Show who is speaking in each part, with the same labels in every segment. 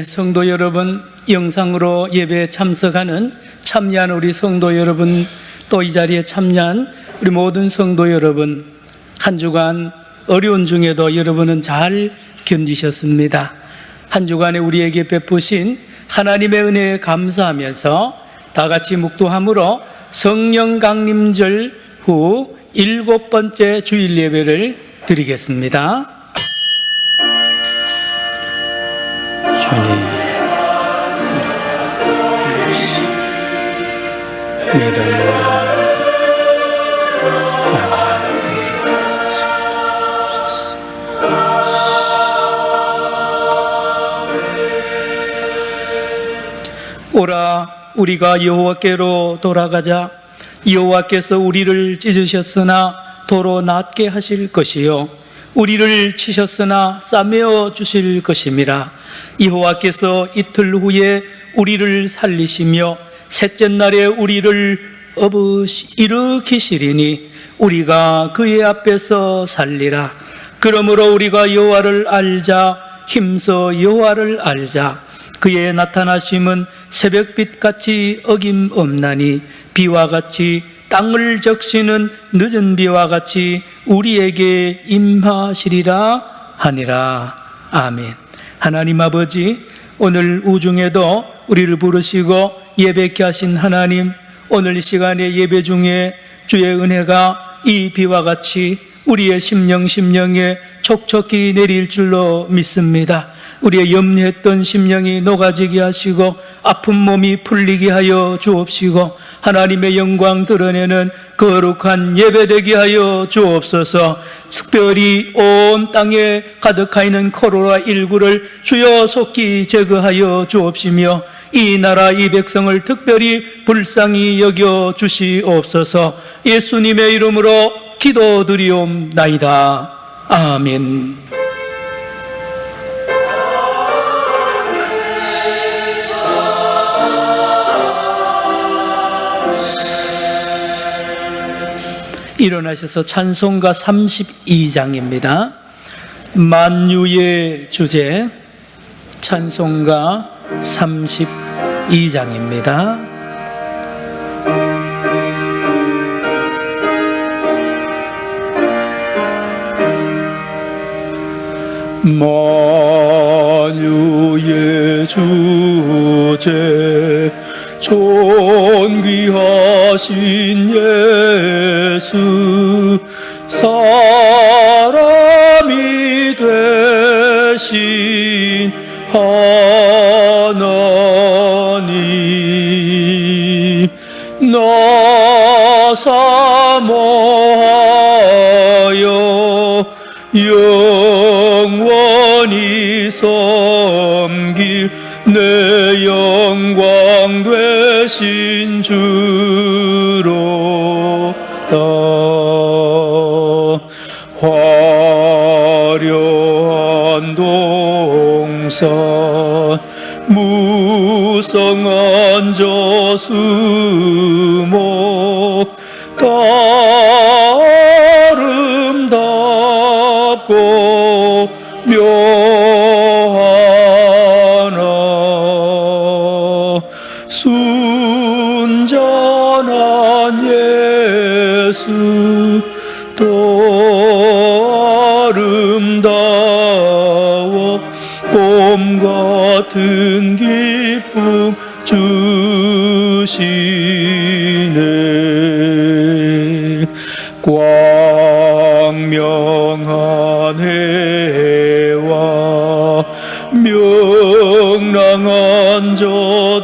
Speaker 1: 성도 여러분, 영상으로 예배에 참석하는 참여한 우리 성도 여러분, 또 이 자리에 참여한 우리 모든 성도 여러분, 한 주간 어려운 중에도 여러분은 잘 견디셨습니다. 한 주간에 우리에게 베푸신 하나님의 은혜에 감사하면서 다 같이 묵도함으로 성령 강림절 후 7번째 주일 예배를 드리겠습니다. 주님, 믿음으로 오라, 우리가 여호와께로 돌아가자. 여호와께서 우리를 찢으셨으나 도로 낫게 하실 것이요, 우리를 치셨으나 싸매어 주실 것임이라. 여호와께서 이틀 후에 우리를 살리시며 셋째 날에 우리를 일으키시리니 우리가 그의 앞에서 살리라. 그러므로 우리가 여호와를 알자. 힘써 여호와를 알자. 그의 나타나심은 새벽빛같이 어김없나니 비와 같이 땅을 적시는 늦은 비와 같이 우리에게 임하시리라 하니라. 아멘. 하나님 아버지, 오늘 우중에도 우리를 부르시고 예배케 하신 하나님, 오늘 이 시간에 예배 중에 주의 은혜가 이 비와 같이 우리의 심령에 촉촉히 내릴 줄로 믿습니다. 우리의 염려했던 심령이 녹아지게 하시고 아픈 몸이 풀리게 하여 주옵시고 하나님의 영광 드러내는 거룩한 예배되게 하여 주옵소서. 특별히 온 땅에 가득하 있는 코로나19를 주여 속히 제거하여 주옵시며 이 나라 이 백성을 특별히 불쌍히 여겨 주시옵소서. 예수님의 이름으로 기도드리옵나이다. 아멘. 일어나셔서 찬송가 32장입니다. 만유의 주제, 찬송가 32장입니다. 만유의 주제, 존귀하신 예수, 사람이 되신 하나님, 나 사모하여 영원히 섬길 내 영광 되신 주로다. 화려한 동산, 무성한 저수목, 다 아름답고 묘하나 순전한 예수, 또 아름다워 봄 같은 기쁨 주시네. 광명한 해와 명랑한 저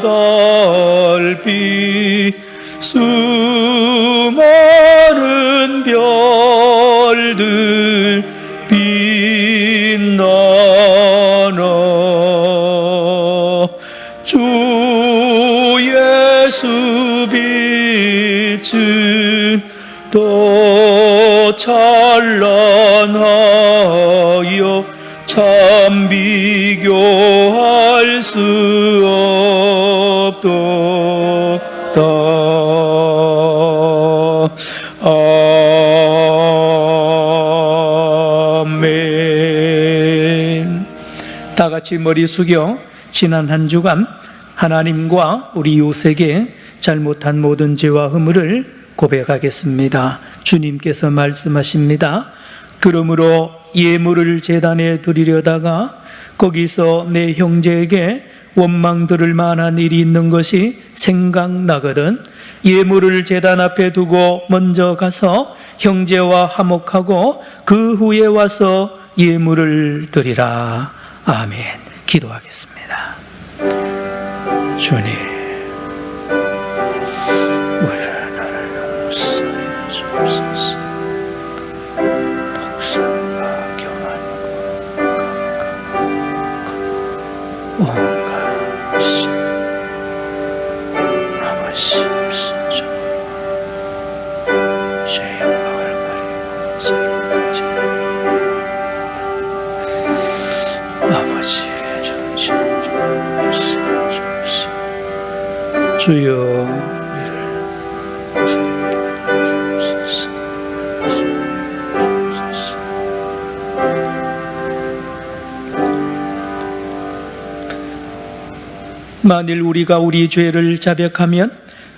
Speaker 1: 달빛, 수많은 별들 빛나나 주 예수 빛은 더 찬란하여 참 비교할 수 없도다. 아멘. 다 같이 머리 숙여 지난 한 주간 하나님과 우리 이웃에게 잘못한 모든 죄와 허물을 고백하겠습니다. 주님께서 말씀하십니다. 그러므로 예물을 제단에 드리려다가 거기서 내 형제에게 원망 들을 만한 일이 있는 것이 생각나거든 예물을 제단 앞에 두고 먼저 가서 형제와 화목하고 그 후에 와서 예물을 드리라. 아멘. 기도하겠습니다. 주님, 우리를 나를 용서해 주옵소서. 독사가 교만하고 강간하고 온갖 신 아버지 없으죠. 죄 영광을 가리고 살리지 아버지의 정신을 주옵소서. 주여 우리를 살려주옵소서. 만일 우리가 우리 죄를 자백하면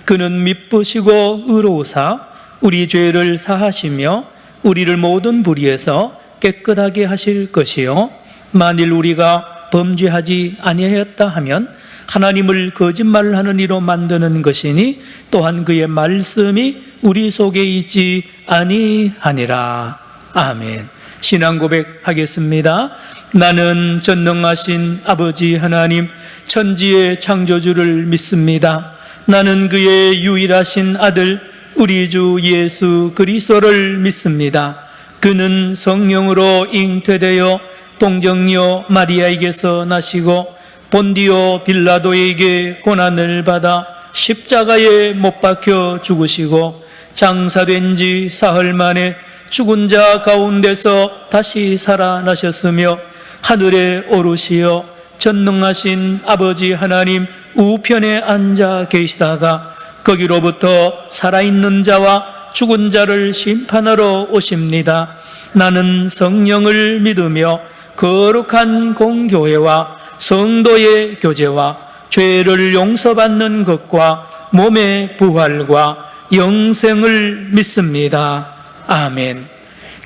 Speaker 1: 그는 미쁘시고 의로우사 우리 죄를 사하시며 우리를 모든 불의에서 깨끗하게 하실 것이요 만일 우리가 범죄하지 아니하였다 하면 하나님을 거짓말하는 이로 만드는 것이니 또한 그의 말씀이 우리 속에 있지 아니하니라. 아멘. 신앙 고백하겠습니다. 나는 전능하신 아버지 하나님 천지의 창조주를 믿습니다. 나는 그의 유일하신 아들 우리 주 예수 그리스도를 믿습니다. 그는 성령으로 잉태되어 동정녀 마리아에게서 나시고 본디오 빌라도에게 고난을 받아 십자가에 못 박혀 죽으시고 장사된 지 사흘 만에 죽은 자 가운데서 다시 살아나셨으며 하늘에 오르시어 전능하신 아버지 하나님 우편에 앉아 계시다가 거기로부터 살아있는 자와 죽은 자를 심판하러 오십니다. 나는 성령을 믿으며 거룩한 공교회와 성도의 교제와 죄를 용서받는 것과 몸의 부활과 영생을 믿습니다. 아멘.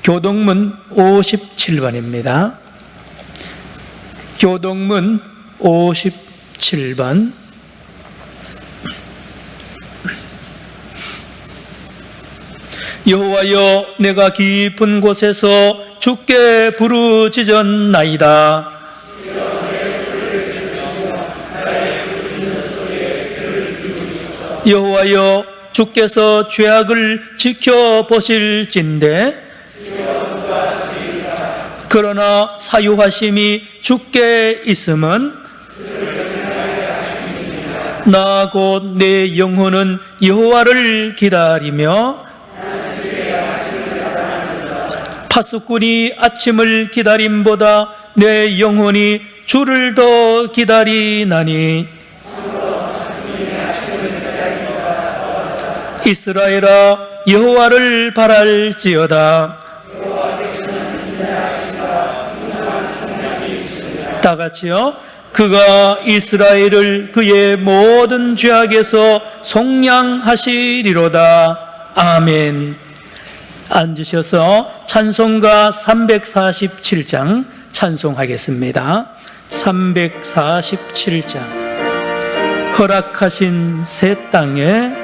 Speaker 1: 교동문 57번입니다. 교동문 57번. 여호와여, 내가 깊은 곳에서 주께 부르짖었나이다. 여호와여, 주께서 죄악을 지켜보실진대 그러나 사유하심이 주께 있음은 나 곧 내 영혼은 여호와를 기다리며 파수꾼이 아침을 기다림보다 내 영혼이 주를 더 기다리나니 이스라엘아 여호와를 바랄지어다. 다 같이요. 그가 이스라엘을 그의 모든 죄악에서 속량하시리로다. 아멘. 앉으셔서 찬송가 347장 찬송하겠습니다. 347장. 허락하신 새 땅에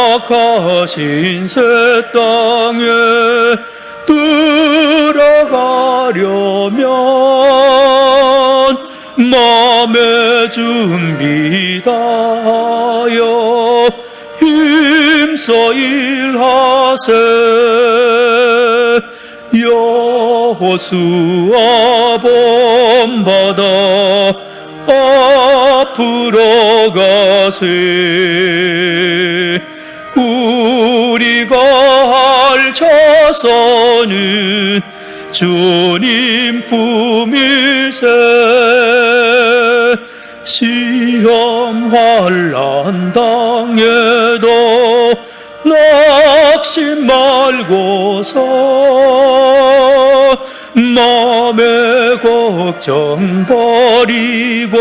Speaker 1: 허락하신 새 땅에 들어가려면 마음의 준비다하여 힘써 일하세. 여호수아 본받아 앞으로 가세. 우리가 할 자선은 주님 품일세. 시험 환난 당해도 낙심 말고서 맘의 걱정 버리고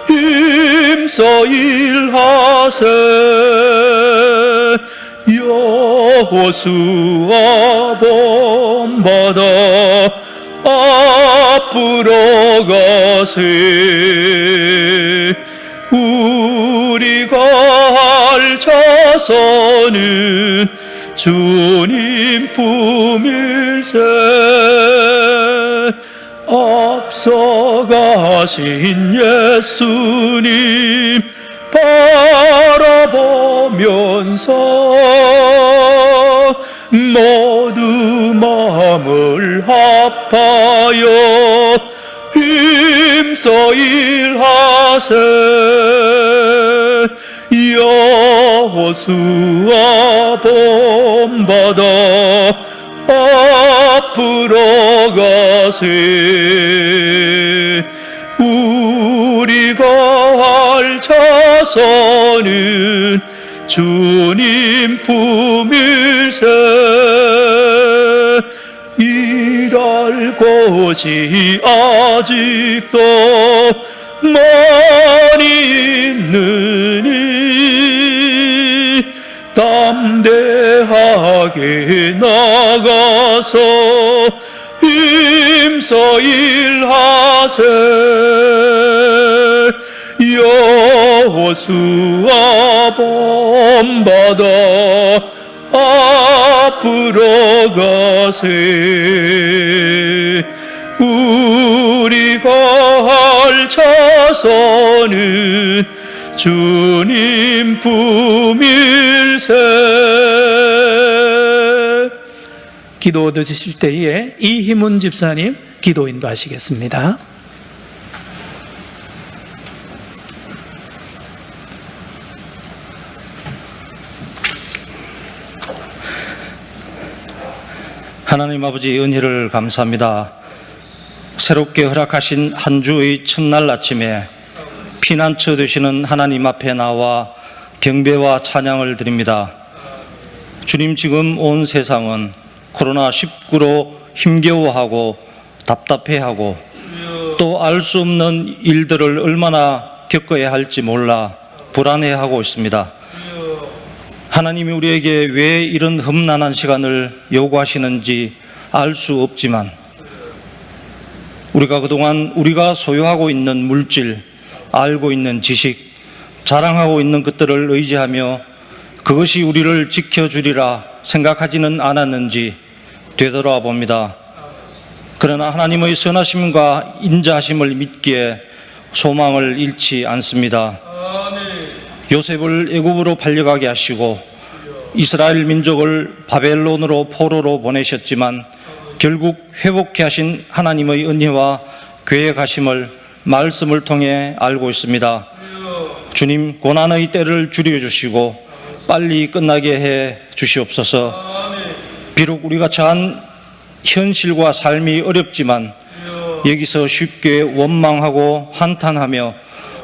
Speaker 1: 힘써 일하세. 여호수아 본받아 앞으로 가세. 우리가 할 자손은 주님 품일세. 앞서가신 예수님 바라보면서 모두 마음을 합하여 힘써 일하세. 여호수아 본받아 앞으로 가세. 우리가 할 자손은 주님 품일세. 일할 곳이 아직도 많이 있느니 담대하게 나가서 힘써 일하세. 여호수아 본받아 앞으로 가세. 우리가 할 자손은 주님 품일세. 기도 드실 때에 이희문 집사님 기도 인도하시겠습니다.
Speaker 2: 하나님 아버지 은혜를 감사합니다. 새롭게 허락하신 한 주의 첫날 아침에 피난처 되시는 하나님 앞에 나와 경배와 찬양을 드립니다. 주님, 지금 온 세상은 코로나19로 힘겨워하고 답답해하고 또 알 수 없는 일들을 얼마나 겪어야 할지 몰라 불안해하고 있습니다. 하나님이 우리에게 왜 이런 험난한 시간을 요구하시는지 알 수 없지만 우리가 그동안 우리가 소유하고 있는 물질, 알고 있는 지식, 자랑하고 있는 것들을 의지하며 그것이 우리를 지켜주리라 생각하지는 않았는지 되돌아 봅니다. 그러나 하나님의 선하심과 인자하심을 믿기에 소망을 잃지 않습니다. 요셉을 애굽으로 팔려가게 하시고 이스라엘 민족을 바벨론으로 포로로 보내셨지만 결국 회복케 하신 하나님의 은혜와 계획하심을 말씀을 통해 알고 있습니다. 주님, 고난의 때를 줄여주시고 빨리 끝나게 해 주시옵소서. 비록 우리가 처한 현실과 삶이 어렵지만 여기서 쉽게 원망하고 한탄하며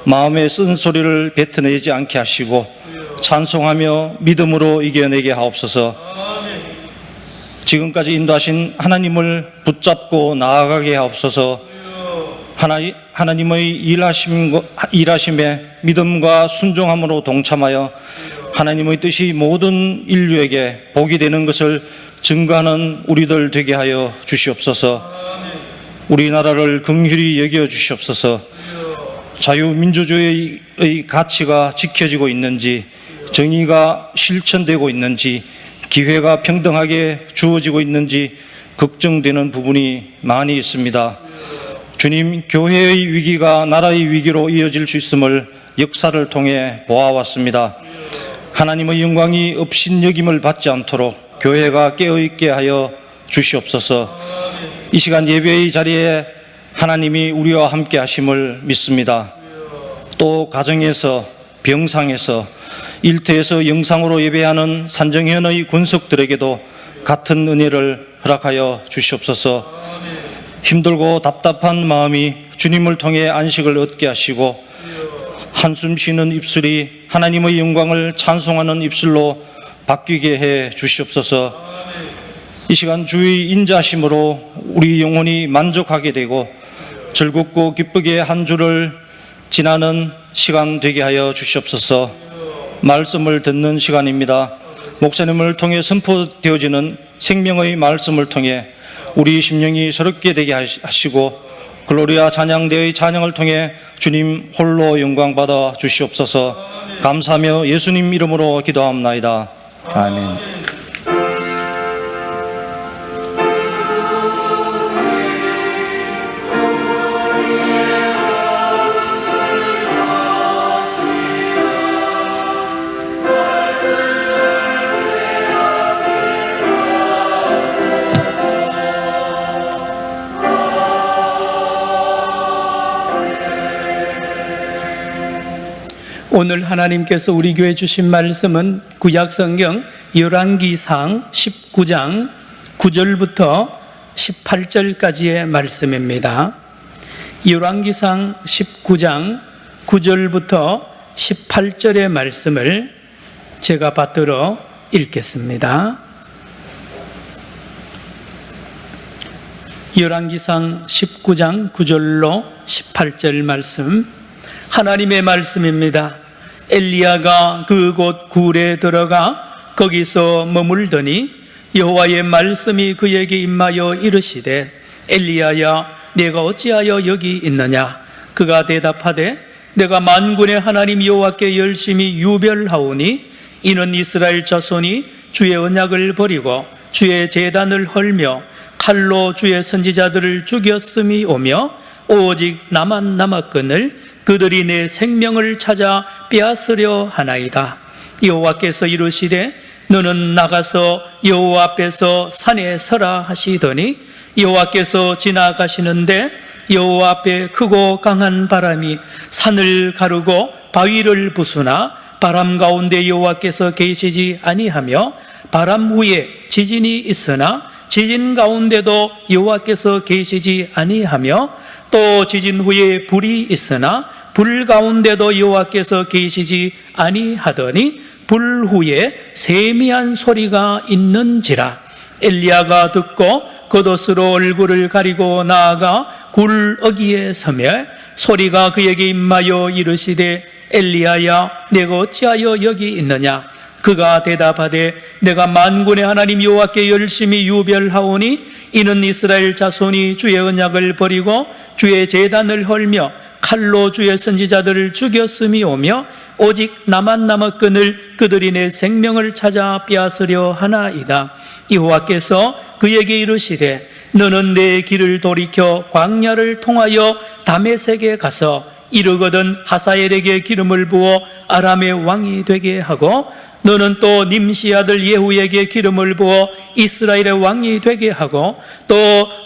Speaker 2: 마음의 쓴소리를 뱉어내지 않게 하시고 찬송하며 믿음으로 이겨내게 하옵소서. 지금까지 인도하신 하나님을 붙잡고 나아가게 하옵소서. 하나님의 일하심에 믿음과 순종함으로 동참하여 하나님의 뜻이 모든 인류에게 복이 되는 것을 증거하는 우리들 되게 하여 주시옵소서. 우리나라를 긍휼히 여겨 주시옵소서. 자유민주주의의 가치가 지켜지고 있는지, 정의가 실천되고 있는지, 기회가 평등하게 주어지고 있는지 걱정되는 부분이 많이 있습니다. 주님, 교회의 위기가 나라의 위기로 이어질 수 있음을 역사를 통해 보아왔습니다. 하나님의 영광이 업신여김을 받지 않도록 교회가 깨어있게 하여 주시옵소서. 이 시간 예배의 자리에 하나님이 우리와 함께 하심을 믿습니다. 또 가정에서, 병상에서, 일터에서 영상으로 예배하는 산정현의 권속들에게도 같은 은혜를 허락하여 주시옵소서. 힘들고 답답한 마음이 주님을 통해 안식을 얻게 하시고 한숨 쉬는 입술이 하나님의 영광을 찬송하는 입술로 바뀌게 해 주시옵소서. 이 시간 주의 인자심으로 우리 영혼이 만족하게 되고 즐겁고 기쁘게 한 주를 지나는 시간 되게 하여 주시옵소서. 말씀을 듣는 시간입니다. 목사님을 통해 선포되어지는 생명의 말씀을 통해 우리 심령이 새롭게 되게 하시고 글로리아 찬양대의 찬양을 통해 주님 홀로 영광 받아 주시옵소서. 감사하며 예수님 이름으로 기도합나이다. 아멘.
Speaker 1: 오늘 하나님께서 우리 교회 주신 말씀은 구약성경 열왕기상 19장 9절부터 18절까지의 말씀입니다. 열왕기상 19장 9절부터 18절의 말씀을 제가 받들어 읽겠습니다. 열왕기상 19장 9절로 18절 말씀, 하나님의 말씀입니다. 엘리야가 그곳 굴에 들어가 거기서 머물더니 여호와의 말씀이 그에게 임하여 이르시되 엘리야야 내가 어찌하여 여기 있느냐? 그가 대답하되 내가 만군의 하나님 여호와께 열심히 유별하오니 이는 이스라엘 자손이 주의 언약을 버리고 주의 제단을 헐며 칼로 주의 선지자들을 죽였음이 오며 오직 나만 남았거늘 그들이 내 생명을 찾아 빼앗으려 하나이다. 여호와께서 이르시되 너는 나가서 여호와 앞에서 산에 서라 하시더니 여호와께서 지나가시는데 여호와 앞에 크고 강한 바람이 산을 가르고 바위를 부수나 바람 가운데 여호와께서 계시지 아니하며 바람 후에 지진이 있으나 지진 가운데도 여호와께서 계시지 아니하며 또 지진 후에 불이 있으나 불 가운데도 여호와께서 계시지 아니하더니 불 후에 세미한 소리가 있는지라. 엘리야가 듣고 겉옷으로 얼굴을 가리고 나아가 굴 어귀에 서며 소리가 그에게 임하여 이르시되 엘리야야 내가 어찌하여 여기 있느냐? 그가 대답하되 내가 만군의 하나님 여호와께 열심히 유별하오니 이는 이스라엘 자손이 주의 언약을 버리고 주의 제단을 헐며 칼로 주의 선지자들을 죽였음이 오며 오직 나만 남았거늘 그들이 내 생명을 찾아 빼앗으려 하나이다. 여호와께서 그에게 이르시되 너는 내 길을 돌이켜 광야를 통하여 다메섹에 가서 이르거든 하사엘에게 기름을 부어 아람의 왕이 되게 하고 너는 또 님시 아들 예후에게 기름을 부어 이스라엘의 왕이 되게 하고 또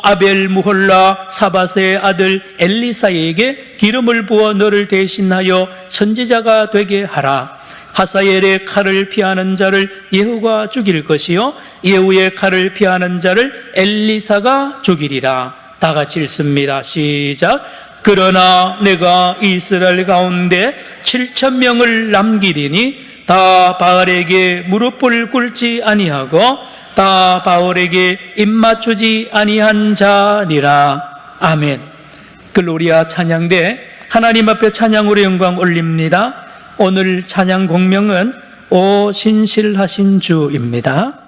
Speaker 1: 아벨 무홀라 사밧의 아들 엘리사에게 기름을 부어 너를 대신하여 선지자가 되게 하라. 하사엘의 칼을 피하는 자를 예후가 죽일 것이요 예후의 칼을 피하는 자를 엘리사가 죽이리라. 다 같이 읽습니다. 시작. 그러나 내가 이스라엘 가운데 7,000명을 남기리니 다 바알에게 무릎을 꿇지 아니하고 다 바알에게 입맞추지 아니한 자니라. 아멘. 글로리아 찬양대 하나님 앞에 찬양으로 영광 올립니다. 오늘 찬양 공명은 오 신실하신 주입니다.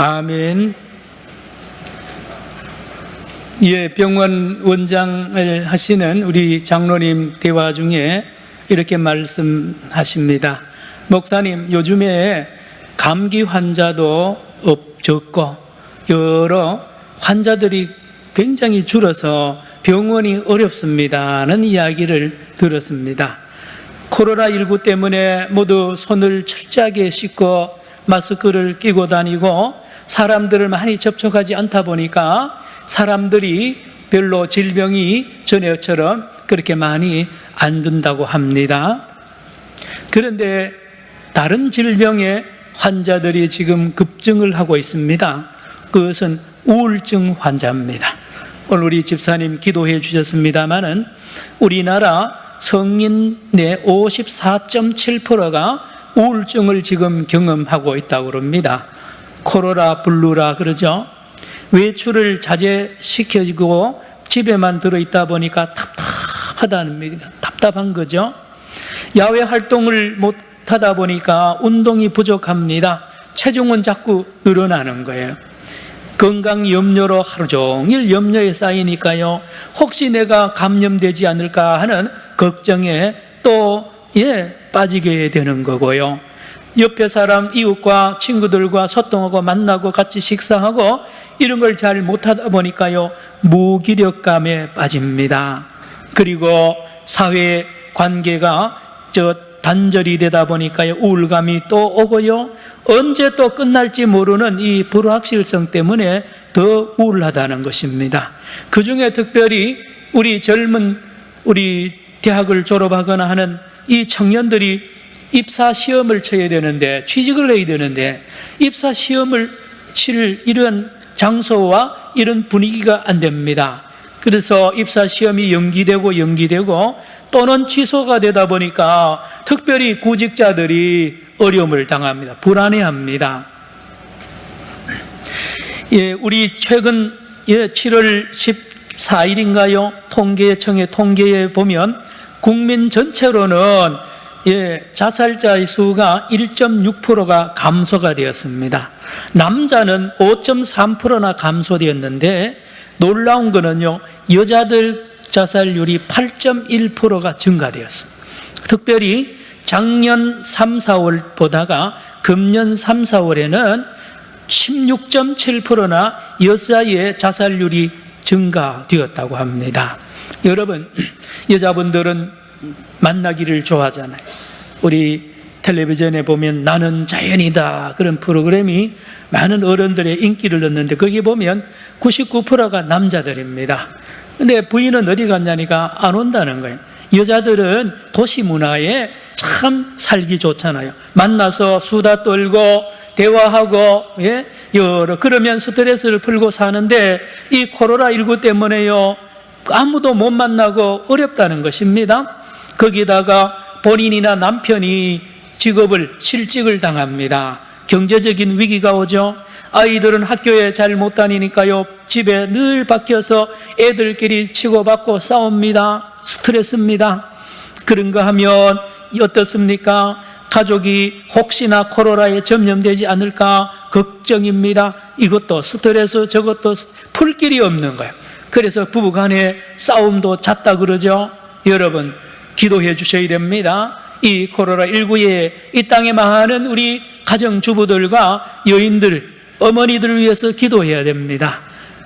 Speaker 1: 아멘. 예, 병원 원장을 하시는 우리 장로님 대화 중에 이렇게 말씀하십니다. 목사님, 요즘에 감기 환자도 적고 여러 환자들이 굉장히 줄어서 병원이 어렵습니다는 이야기를 들었습니다. 코로나19 때문에 모두 손을 철저하게 씻고 마스크를 끼고 다니고 사람들을 많이 접촉하지 않다 보니까 사람들이 별로 질병이 전에처럼 그렇게 많이 안 든다고 합니다. 그런데 다른 질병의 환자들이 지금 급증을 하고 있습니다. 그것은 우울증 환자입니다. 오늘 우리 집사님 기도해 주셨습니다마는 우리나라 성인의 54.7%가 우울증을 지금 경험하고 있다고 합니다. 코로나 블루라 그러죠. 외출을 자제시켜주고 집에만 들어있다 보니까 답답한 거죠. 야외 활동을 못하다 보니까 운동이 부족합니다. 체중은 자꾸 늘어나는 거예요. 건강 염려로 하루 종일 염려에 쌓이니까요, 혹시 내가 감염되지 않을까 하는 걱정에 또 빠지게 되는 거고요. 옆에 사람, 이웃과 친구들과 소통하고 만나고 같이 식사하고 이런 걸 잘 못하다 보니까요, 무기력감에 빠집니다. 그리고 사회 관계가 단절이 되다 보니까요, 우울감이 또 오고요, 언제 또 끝날지 모르는 이 불확실성 때문에 더 우울하다는 것입니다. 그 중에 특별히 우리 우리 대학을 졸업하거나 하는 이 청년들이 입사 시험을 쳐야 되는데, 취직을 해야 되는데 입사 시험을 칠 이런 장소와 이런 분위기가 안 됩니다. 그래서 입사 시험이 연기되고 또는 취소가 되다 보니까 특별히 구직자들이 어려움을 당합니다. 불안해합니다. 우리 최근 7월 14일인가요? 통계청의 통계에 보면 국민 전체로는 자살자의 수가 1.6%가 감소가 되었습니다. 남자는 5.3%나 감소되었는데 놀라운 거는요, 여자들 자살률이 8.1%가 증가되었습니다. 특별히 작년 3, 4월 보다가 금년 3, 4월에는 16.7%나 여자의 자살률이 증가되었다고 합니다. 여러분, 여자분들은 만나기를 좋아하잖아요. 우리 텔레비전에 보면 나는 자연이다 그런 프로그램이 많은 어른들의 인기를 얻는데 거기 보면 99%가 남자들입니다. 근데 부인은 어디 갔냐니까 안 온다는 거예요. 여자들은 도시 문화에 참 살기 좋잖아요. 만나서 수다 떨고 대화하고 그러면 스트레스를 풀고 사는데 이 코로나19 때문에요, 아무도 못 만나고 어렵다는 것입니다. 거기다가 본인이나 남편이 실직을 당합니다. 경제적인 위기가 오죠. 아이들은 학교에 잘 못 다니니까요, 집에 늘 박혀서 애들끼리 치고받고 싸웁니다. 스트레스입니다. 그런가 하면 어떻습니까? 가족이 혹시나 코로나에 전염되지 않을까 걱정입니다. 이것도 스트레스, 저것도 풀 길이 없는 거예요. 그래서 부부간에 싸움도 잦다 그러죠. 여러분, 기도해 주셔야 됩니다. 이 코로나19에 이 땅에 많은 우리 가정주부들과 여인들, 어머니들을 위해서 기도해야 됩니다.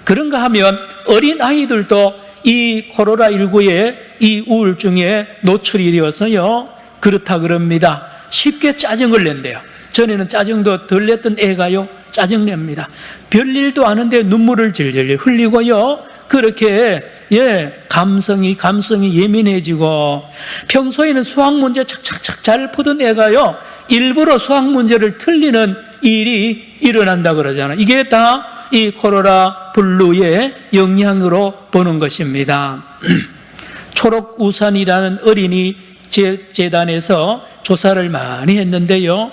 Speaker 1: 그런가 하면 어린 아이들도 이 코로나19에 이 우울증에 노출이 되어서요, 그렇다 그럽니다. 쉽게 짜증을 낸대요. 전에는 짜증도 덜 냈던 애가요, 짜증냅니다. 별일도 아는데 눈물을 질질 흘리고요, 그렇게 감성이 예민해지고, 평소에는 수학 문제 착착착 잘 푸던 애가요, 일부러 수학 문제를 틀리는 일이 일어난다 그러잖아요. 이게 다 이 코로나 블루의 영향으로 보는 것입니다. 초록우산이라는 어린이 재단에서 조사를 많이 했는데요,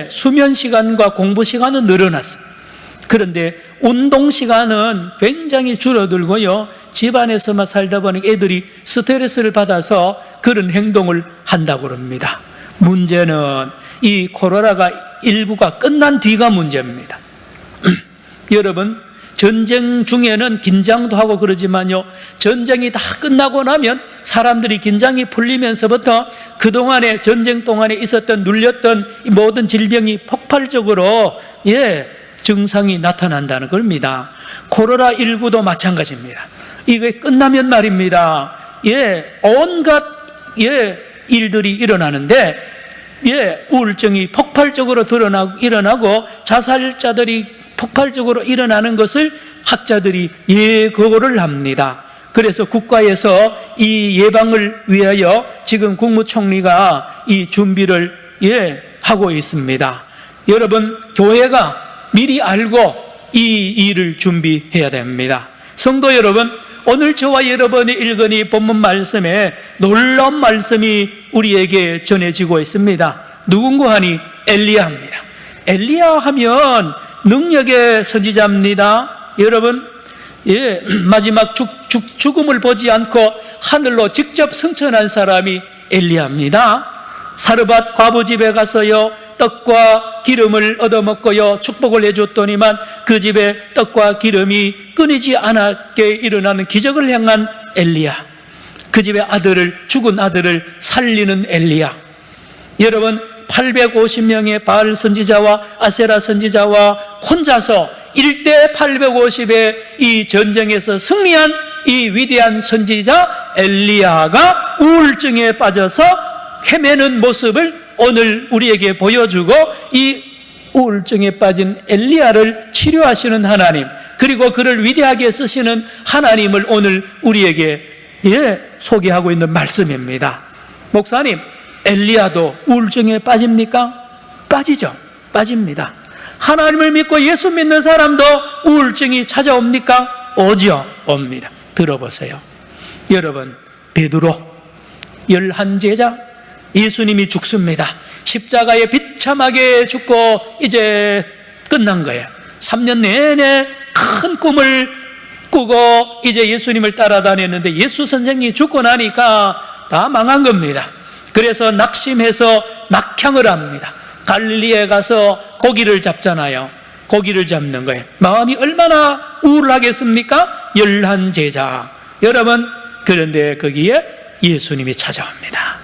Speaker 1: 수면 시간과 공부 시간은 늘어났어요. 그런데 운동 시간은 굉장히 줄어들고요, 집안에서만 살다 보니 애들이 스트레스를 받아서 그런 행동을 한다고 합니다. 문제는 이 코로나가19가 끝난 뒤가 문제입니다. 여러분, 전쟁 중에는 긴장도 하고 그러지만요, 전쟁이 다 끝나고 나면 사람들이 긴장이 풀리면서부터 그동안에 전쟁 동안에 있었던 눌렸던 이 모든 질병이 폭발적으로 증상이 나타난다는 겁니다. 코로나19도 마찬가지입니다. 이게 끝나면 말입니다, 온갖 일들이 일어나는데 우울증이 폭발적으로 일어나고 자살자들이 폭발적으로 일어나는 것을 학자들이 예고를 합니다. 그래서 국가에서 이 예방을 위하여 지금 국무총리가 이 준비를 하고 있습니다. 여러분, 교회가 미리 알고 이 일을 준비해야 됩니다. 성도 여러분, 오늘 저와 여러분이 읽은 이 본문 말씀에 놀라운 말씀이 우리에게 전해지고 있습니다. 누군가 하니 엘리야입니다. 엘리야 하면 능력의 선지자입니다. 여러분, 마지막 죽음을 보지 않고 하늘로 직접 승천한 사람이 엘리야입니다. 사르밧 과부 집에 가서요, 떡과 기름을 얻어먹고요, 축복을 해줬더니만 그 집에 떡과 기름이 끊이지 않게 일어나는 기적을 행한 엘리야. 그 집의 죽은 아들을 살리는 엘리야. 여러분, 850명의 바알 선지자와 아세라 선지자와 혼자서 1대 850의 이 전쟁에서 승리한 이 위대한 선지자 엘리야가 우울증에 빠져서 헤매는 모습을 오늘 우리에게 보여주고, 이 우울증에 빠진 엘리야를 치료하시는 하나님, 그리고 그를 위대하게 쓰시는 하나님을 오늘 우리에게 소개하고 있는 말씀입니다. 목사님, 엘리야도 우울증에 빠집니까? 빠지죠. 빠집니다. 하나님을 믿고 예수 믿는 사람도 우울증이 찾아옵니까? 오죠. 옵니다. 들어보세요. 여러분, 베드로 11제자, 예수님이 죽습니다. 십자가에 비참하게 죽고 이제 끝난 거예요. 3년 내내 큰 꿈을 꾸고 이제 예수님을 따라다녔는데 예수 선생님이 죽고 나니까 다 망한 겁니다. 그래서 낙심해서 낙향을 합니다. 갈릴리에 가서 고기를 잡잖아요. 고기를 잡는 거예요. 마음이 얼마나 우울하겠습니까? 11제자. 여러분, 그런데 거기에 예수님이 찾아옵니다.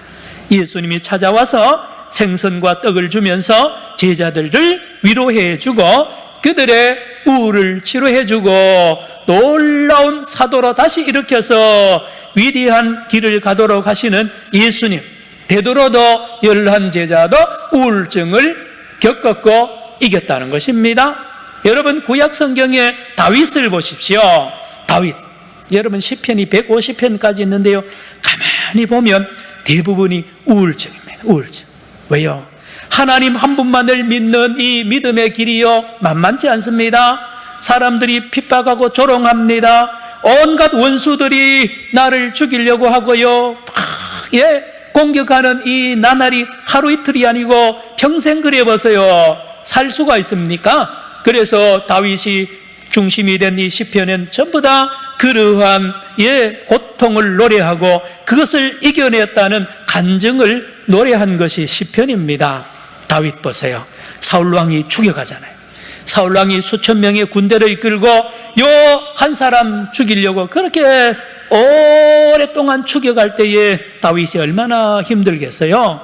Speaker 1: 예수님이 찾아와서 생선과 떡을 주면서 제자들을 위로해주고 그들의 우울을 치료해주고 놀라운 사도로 다시 일으켜서 위대한 길을 가도록 하시는 예수님. 베드로도 11제자도 우울증을 겪었고 이겼다는 것입니다. 여러분, 구약 성경에 다윗을 보십시오. 다윗. 여러분, 시편이 150편까지 있는데요, 가만히 보면 대부분이 우울증입니다. 우울증. 왜요? 하나님 한 분만을 믿는 이 믿음의 길이요, 만만치 않습니다. 사람들이 핍박하고 조롱합니다. 온갖 원수들이 나를 죽이려고 하고요, 공격하는 이 나날이 하루 이틀이 아니고 평생 그려보세요. 살 수가 있습니까? 그래서 다윗이 중심이 된 이 시편은 전부 다 그러한 고통을 노래하고 그것을 이겨냈다는 간증을 노래한 것이 시편입니다. 다윗 보세요. 사울왕이 죽여가잖아요. 사울왕이 수천 명의 군대를 이끌고 요 한 사람 죽이려고 그렇게 오랫동안 죽여갈 때에 다윗이 얼마나 힘들겠어요?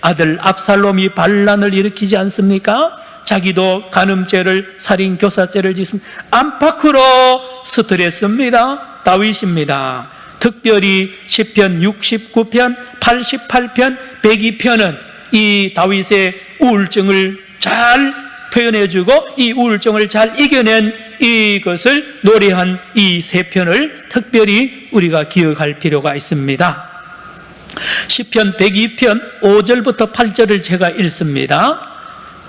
Speaker 1: 아들 압살롬이 반란을 일으키지 않습니까? 자기도 간음죄를, 살인 교사죄를 짓습니다. 안팎으로 스트레스입니다. 다윗입니다. 특별히 시편 69편, 88편, 102편은 이 다윗의 우울증을 잘 표현해주고 이 우울증을 잘 이겨낸 이것을 노래한 이 세 편을 특별히 우리가 기억할 필요가 있습니다. 시편 102편 5절부터 8절을 제가 읽습니다.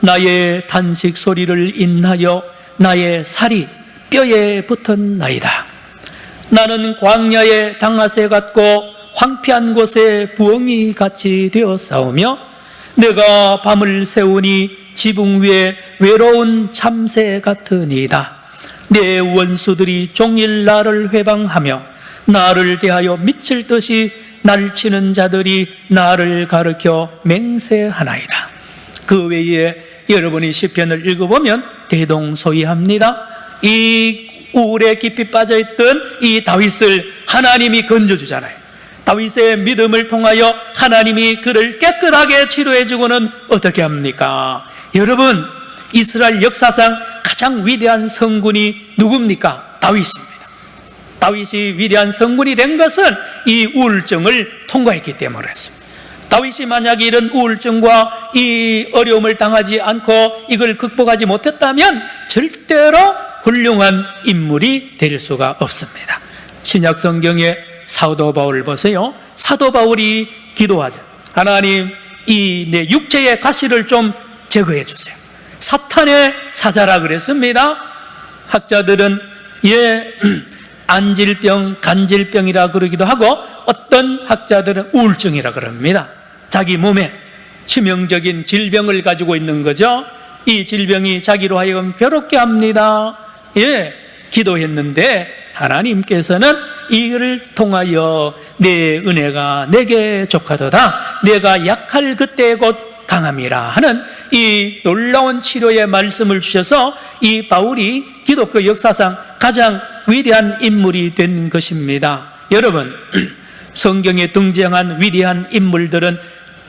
Speaker 1: 나의 단식 소리를 인하여 나의 살이 뼈에 붙었나이다. 나는 광야의 당아새 같고 황폐한 곳에 부엉이 같이 되어 싸우며 내가 밤을 새우니 지붕 위에 외로운 참새 같으니이다. 내 원수들이 종일 나를 회방하며 나를 대하여 미칠 듯이 날치는 자들이 나를 가르켜 맹세하나이다. 그 외에 여러분이 시편을 읽어보면 대동소이합니다. 이 우울에 깊이 빠져있던 이 다윗을 하나님이 건져주잖아요. 다윗의 믿음을 통하여 하나님이 그를 깨끗하게 치료해주고는 어떻게 합니까? 여러분, 이스라엘 역사상 가장 위대한 성군이 누굽니까? 다윗입니다. 다윗이 위대한 성군이 된 것은 이 우울증을 통과했기 때문이었습니다. 다윗이 만약에 이런 우울증과 이 어려움을 당하지 않고 이걸 극복하지 못했다면 절대로 훌륭한 인물이 될 수가 없습니다. 신약 성경에 사도 바울 보세요. 사도 바울이 기도하죠. 하나님, 이 내 육체의 가시를 좀 제거해 주세요. 사탄의 사자라 그랬습니다. 학자들은 안질병, 간질병이라 그러기도 하고 어떤 학자들은 우울증이라 그럽니다. 자기 몸에 치명적인 질병을 가지고 있는 거죠. 이 질병이 자기로 하여금 괴롭게 합니다. 기도했는데 하나님께서는 이를 통하여 내 은혜가 내게 족하도다, 내가 약할 그때 곧 강함이라 하는 이 놀라운 치료의 말씀을 주셔서 이 바울이 기독교 역사상 가장 위대한 인물이 된 것입니다. 여러분, 성경에 등장한 위대한 인물들은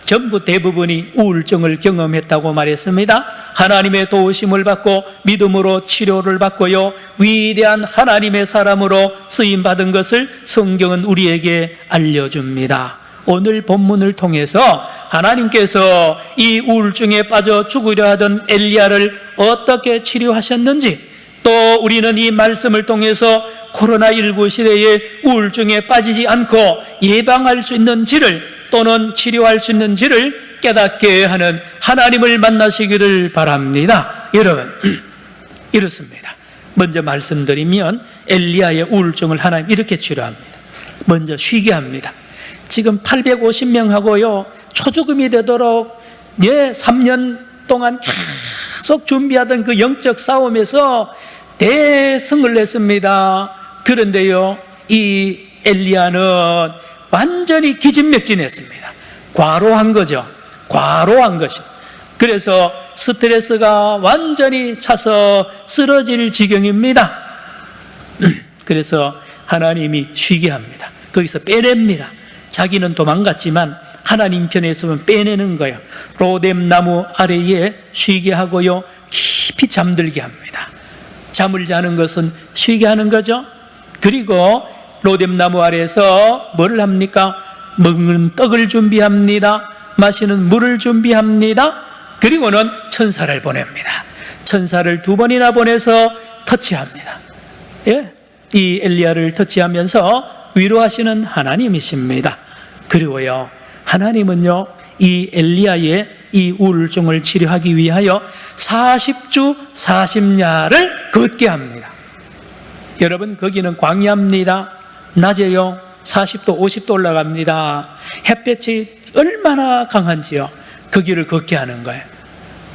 Speaker 1: 전부 대부분이 우울증을 경험했다고 말했습니다. 하나님의 도우심을 받고 믿음으로 치료를 받고요, 위대한 하나님의 사람으로 쓰임받은 것을 성경은 우리에게 알려줍니다. 오늘 본문을 통해서 하나님께서 이 우울증에 빠져 죽으려 하던 엘리야를 어떻게 치료하셨는지, 또 우리는 이 말씀을 통해서 코로나19 시대에 우울증에 빠지지 않고 예방할 수 있는지를, 또는 치료할 수 있는지를 깨닫게 하는 하나님을 만나시기를 바랍니다. 여러분, 이렇습니다. 먼저 말씀드리면 엘리야의 우울증을 하나님 이렇게 치료합니다. 먼저 쉬게 합니다. 지금 850명하고요 초죽음이 되도록 3년 동안 계속 준비하던 그 영적 싸움에서 대승을 냈습니다. 그런데요, 이 엘리야는 완전히 기진맥진했습니다. 과로한 거죠. 과로한 것이. 그래서 스트레스가 완전히 차서 쓰러질 지경입니다. 그래서 하나님이 쉬게 합니다. 거기서 빼냅니다. 자기는 도망갔지만 하나님 편에 서면 빼내는 거예요. 로뎀나무 아래에 쉬게 하고요, 깊이 잠들게 합니다. 잠을 자는 것은 쉬게 하는 거죠. 그리고 로뎀나무 아래에서 뭐를 합니까? 먹는 떡을 준비합니다. 마시는 물을 준비합니다. 그리고는 천사를 보냅니다. 천사를 2번이나 보내서 터치합니다. 이 엘리야를 터치하면서 위로하시는 하나님이십니다. 그리고요, 하나님은요, 이 엘리야의 이 우울증을 치료하기 위하여 40주 40야를 걷게 합니다. 여러분, 거기는 광야입니다. 낮에요 40도 50도 올라갑니다. 햇볕이 얼마나 강한지요. 그 길을 걷게 하는 거예요.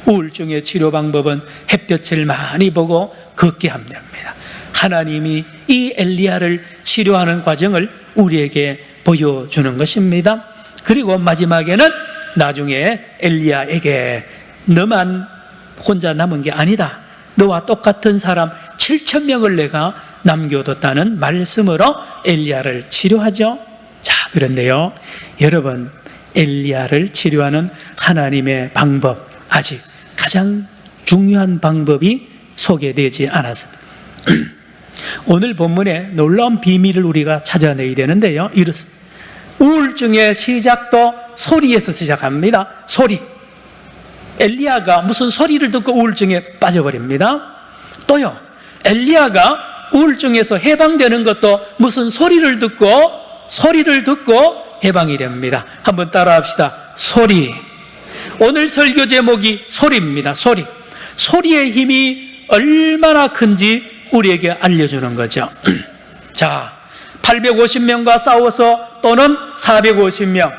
Speaker 1: 우울증의 치료 방법은 햇볕을 많이 보고 걷게 하면 됩니다. 하나님이 이 엘리야를 치료하는 과정을 우리에게 보여주는 것입니다. 그리고 마지막에는 나중에 엘리야에게 너만 혼자 남은 게 아니다, 너와 똑같은 사람 7,000명을 내가 남겨뒀다는 말씀으로 엘리야를 치료하죠. 자, 그런데요, 여러분, 엘리야를 치료하는 하나님의 방법, 아직 가장 중요한 방법이 소개되지 않았습니다. 오늘 본문에 놀라운 비밀을 우리가 찾아내야 되는데요, 이렇습니다. 우울증의 시작도 소리에서 시작합니다. 소리. 엘리야가 무슨 소리를 듣고 우울증에 빠져버립니다. 또요, 엘리야가 우울증에서 해방되는 것도 무슨 소리를 듣고 해방이 됩니다. 한번 따라합시다. 소리. 오늘 설교 제목이 소리입니다. 소리. 소리의 힘이 얼마나 큰지 우리에게 알려주는 거죠. 자, 850명과 싸워서 또는 450명.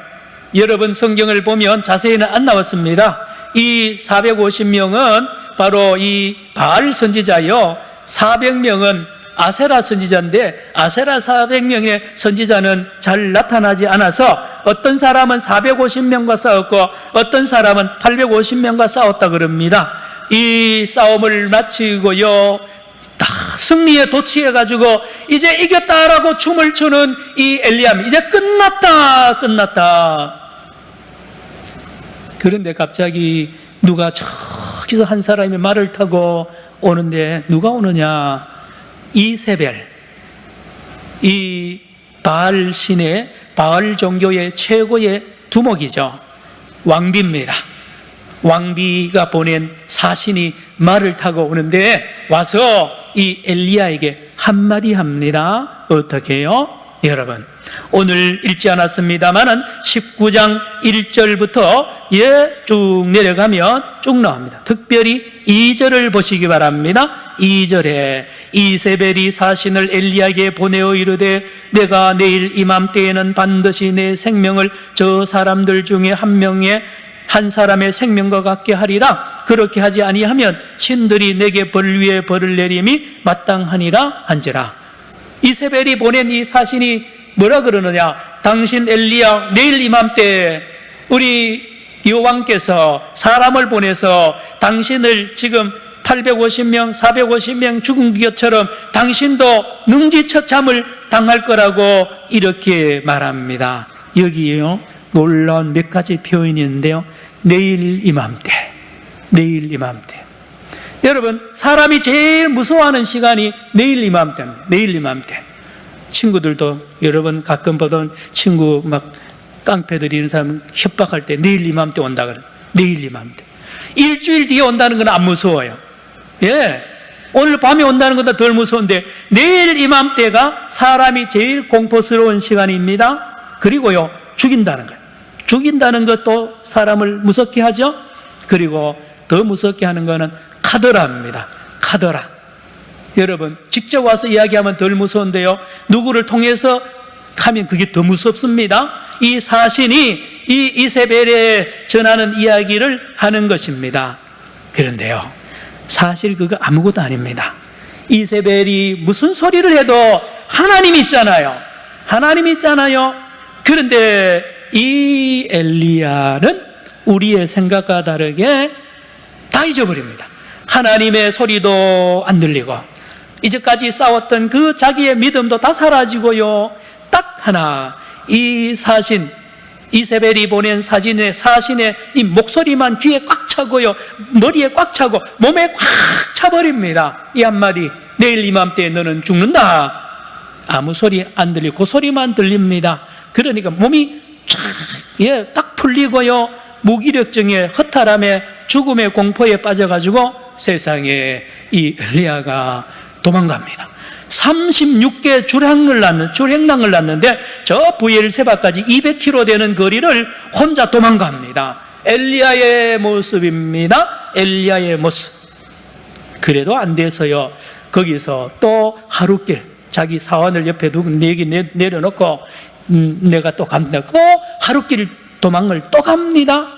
Speaker 1: 여러분, 성경을 보면 자세히는 안 나왔습니다. 이 450명은 바로 이 바알 선지자요, 400명은 아세라 선지자인데, 아세라 400명의 선지자는 잘 나타나지 않아서 어떤 사람은 450명과 싸웠고 어떤 사람은 850명과 싸웠다 그럽니다. 이 싸움을 마치고요, 다 승리에 도취해가지고 이제 이겼다라고 춤을 추는 이 엘리야, 이제 끝났다. 그런데 갑자기 누가 저기서 한 사람이 말을 타고 오는데, 누가 오느냐? 이세벨, 이 바알 신의, 바알 종교의 최고의 두목이죠. 왕비입니다. 왕비가 보낸 사신이 말을 타고 오는데 와서 이 엘리야에게 한마디 합니다. 어떻게 해요? 여러분, 오늘 읽지 않았습니다만은 19장 1절부터 쭉 내려가면 쭉 나옵니다. 특별히 2절을 보시기 바랍니다. 2절에 이세벨이 사신을 엘리야에게 보내어 이르되 내가 내일 이맘때에는 반드시 내 생명을 저 사람들 중에 한 사람의 생명과 같게 하리라. 그렇게 하지 아니하면 신들이 내게 벌 위에 벌을 내림이 마땅하니라 한지라. 이세벨이 보낸 이 사신이 뭐라 그러느냐? 당신 엘리야, 내일 이맘때 우리 여호와께서 사람을 보내서 당신을 지금 850명, 450명 죽은 것처럼 당신도 능지처참을 당할 거라고 이렇게 말합니다. 여기에요, 놀라운 몇 가지 표현이 있는데요. 내일 이맘때. 여러분, 사람이 제일 무서워하는 시간이 내일 이맘때입니다. 내일 이맘때. 친구들도 여러분 가끔 보던 친구 막 깡패들이 이런 사람 협박할 때 내일 이맘때 온다 그래. 내일 이맘때. 일주일 뒤에 온다는 건 안 무서워요. 예. 오늘 밤에 온다는 건 덜 무서운데 내일 이맘때가 사람이 제일 공포스러운 시간입니다. 그리고요, 죽인다는 거예요. 죽인다는 것도 사람을 무섭게 하죠. 그리고 더 무섭게 하는 거는 카더라입니다. 카더라. 여러분, 직접 와서 이야기하면 덜 무서운데요, 누구를 통해서 하면 그게 더 무섭습니다. 이 사신이 이 이세벨에 전하는 이야기를 하는 것입니다. 그런데요, 사실 그거 아무것도 아닙니다. 이세벨이 무슨 소리를 해도 하나님이 있잖아요. 그런데 이 엘리야는 우리의 생각과 다르게 다 잊어버립니다. 하나님의 소리도 안 들리고 이제까지 싸웠던 그 자기의 믿음도 다 사라지고요, 딱 하나, 이 사신, 이세벨이 보낸 사신의 이 목소리만 귀에 꽉 차고요, 머리에 꽉 차고 몸에 꽉 차버립니다. 이 한마디, 내일 이맘때 너는 죽는다. 아무 소리 안 들리고 그 소리만 들립니다. 그러니까 몸이 딱 풀리고요, 무기력증에, 허탈함에, 죽음의 공포에 빠져가지고 세상에 이 엘리야가 도망갑니다. 36개 출행랑을 났는데 저 부엘세바까지 200km 되는 거리를 혼자 도망갑니다. 엘리야의 모습입니다. 엘리야의 모습. 그래도 안 돼서요, 거기서 또 하룻길, 자기 사원을 옆에 두고 내려놓고 내가 또 갑니다. 또 하룻길 도망을 또 갑니다.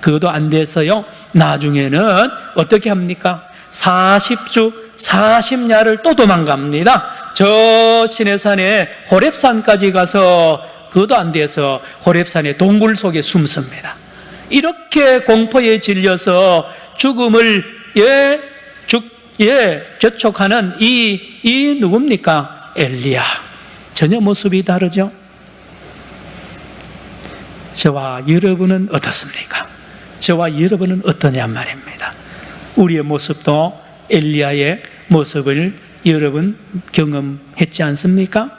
Speaker 1: 그것도 안 돼서요, 나중에는 어떻게 합니까? 40주 40야를 또 도망갑니다. 저 시내산에 호렙산까지 가서 그것도 안 돼서 호렙산의 동굴 속에 숨습니다. 이렇게 공포에 질려서 죽음을 재촉하는 이 누굽니까? 엘리야. 전혀 모습이 다르죠. 저와 여러분은 어떻습니까? 저와 여러분은 어떠냐 말입니다. 우리의 모습도 엘리야의 모습을 여러분 경험했지 않습니까?